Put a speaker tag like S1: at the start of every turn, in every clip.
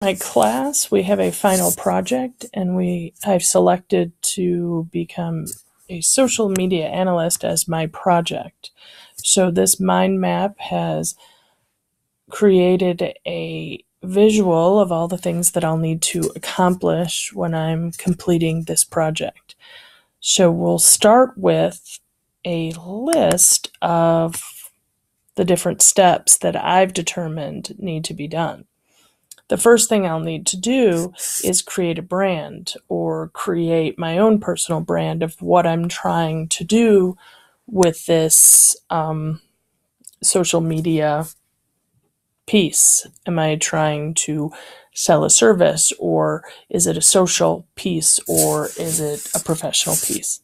S1: my class, we have a final project, and I've selected to become a social media analyst as my project. So this mind map has created a visual of all the things that I'll need to accomplish when I'm completing this project. So we'll start with a list of the different steps that I've determined need to be done. The first thing I'll need to do is create a brand or create my own personal brand of what I'm trying to do with this social media piece. Am I trying to sell a service, or is it a social piece, or is it a professional piece?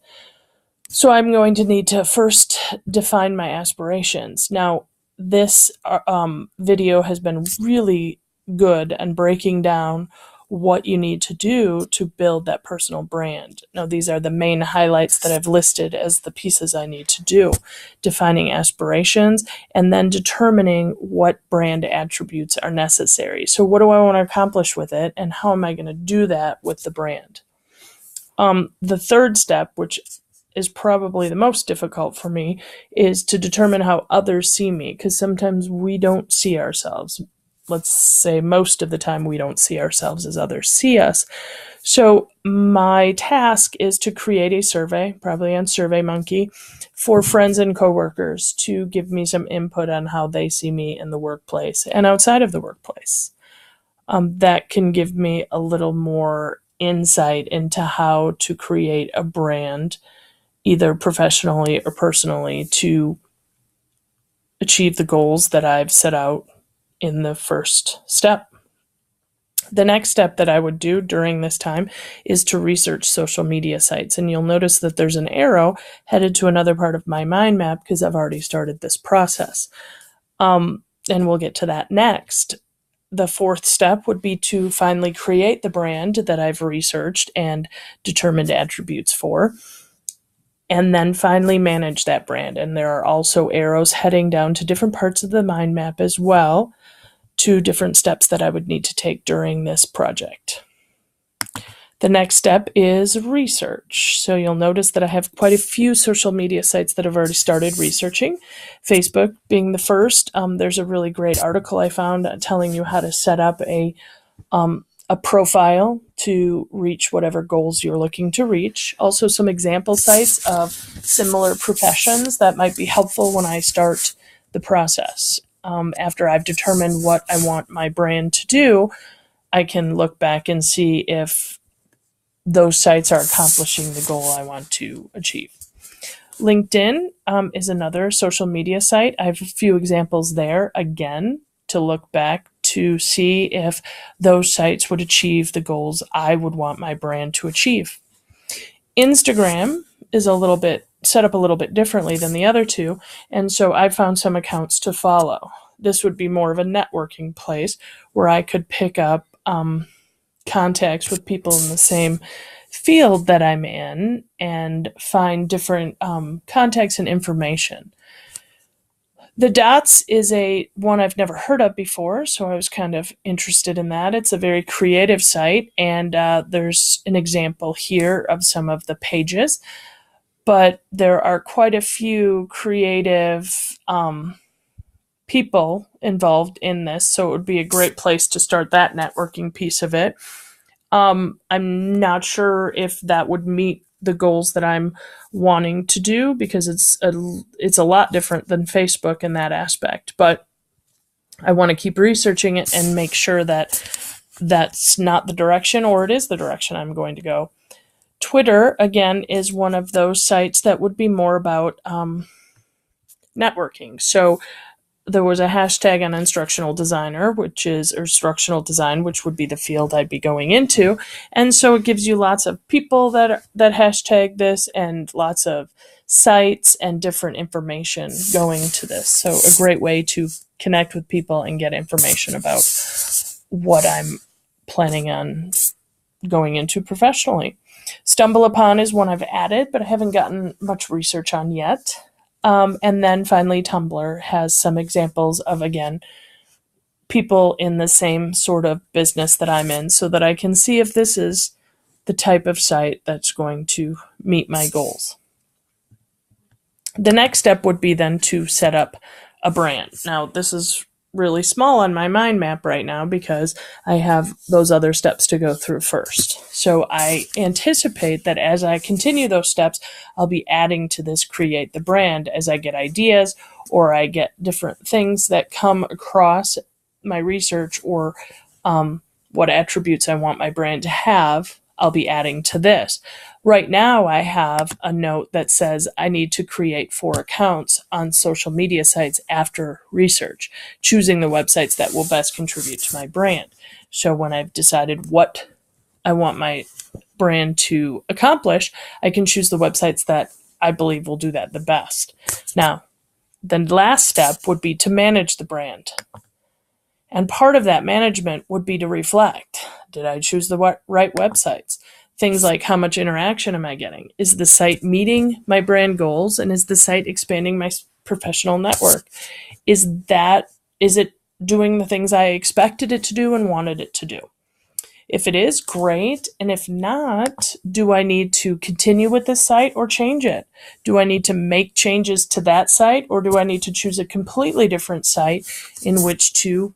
S1: So I'm going to need to first define my aspirations. Now, this video has been really good and breaking down what you need to do to build that personal brand. Now, these are the main highlights that I've listed as the pieces I need to do: defining aspirations and then determining what brand attributes are necessary. So what do I want to accomplish with it, and how am I going to do that with the brand? The third step, which is probably the most difficult for me, is to determine how others see me, because sometimes we don't see ourselves. Let's say most of the time we don't see ourselves as others see us. So my task is to create a survey, probably on SurveyMonkey, for friends and coworkers to give me some input on how they see me in the workplace and outside of the workplace. That can give me a little more insight into how to create a brand, either professionally or personally, to achieve the goals that I've set out in the first step. The next step that I would do during this time is to research social media sites. And you'll notice that there's an arrow headed to another part of my mind map because I've already started this process. And we'll get to that next. The fourth step would be to finally create the brand that I've researched and determined attributes for, and then finally manage that brand. And there are also arrows heading down to different parts of the mind map as well, to different steps that I would need to take during this project. The next step is research. So you'll notice that I have quite a few social media sites that I've already started researching. Facebook being the first. There's a really great article I found telling you how to set up a profile to reach whatever goals you're looking to reach. Also some example sites of similar professions that might be helpful when I start the process. After I've determined what I want my brand to do, I can look back and see if those sites are accomplishing the goal I want to achieve. LinkedIn is another social media site. I have a few examples there, again, to look back to see if those sites would achieve the goals I would want my brand to achieve. Instagram is set up a little bit differently than the other two, and so I found some accounts to follow. This would be more of a networking place where I could pick up contacts with people in the same field that I'm in and find different contacts and information. The Dots is one I've never heard of before, so I was kind of interested in that. It's a very creative site, and there's an example here of some of the pages. But there are quite a few creative people involved in this, so it would be a great place to start that networking piece of it. I'm not sure if that would meet the goals that I'm wanting to do, because it's a lot different than Facebook in that aspect. But I want to keep researching it and make sure that that's not the direction, or it is the direction I'm going to go. Twitter, again, is one of those sites that would be more about networking. So there was a hashtag on instructional designer, instructional design, which would be the field I'd be going into. And so it gives you lots of people that hashtag this, and lots of sites and different information going to this. So a great way to connect with people and get information about what I'm planning on going into professionally. Stumble Upon is one I've added, but I haven't gotten much research on yet. And then finally, Tumblr has some examples of, again, people in the same sort of business that I'm in so that I can see if this is the type of site that's going to meet my goals. The next step would be then to set up a brand. Now, this is really small on my mind map right now because I have those other steps to go through first. So I anticipate that as I continue those steps, I'll be adding to this create the brand as I get ideas or I get different things that come across my research or what attributes I want my brand to have. I'll be adding to this. Right now, I have a note that says I need to create 4 accounts on social media sites after research, choosing the websites that will best contribute to my brand. So when I've decided what I want my brand to accomplish, I can choose the websites that I believe will do that the best. Now, the last step would be to manage the brand. And part of that management would be to reflect. Did I choose the right websites? Things like how much interaction am I getting? Is the site meeting my brand goals? And is the site expanding my professional network? Is it doing the things I expected it to do and wanted it to do? If it is, great. And if not, do I need to continue with this site or change it? Do I need to make changes to that site or do I need to choose a completely different site in which to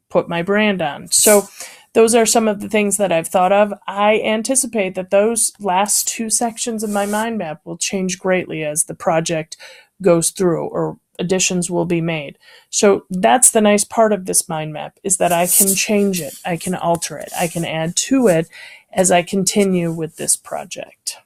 S1: put my brand on? So those are some of the things that I've thought of. I anticipate that those last 2 sections of my mind map will change greatly as the project goes through or additions will be made. So that's the nice part of this mind map, is that I can change it, I can alter it, I can add to it as I continue with this project.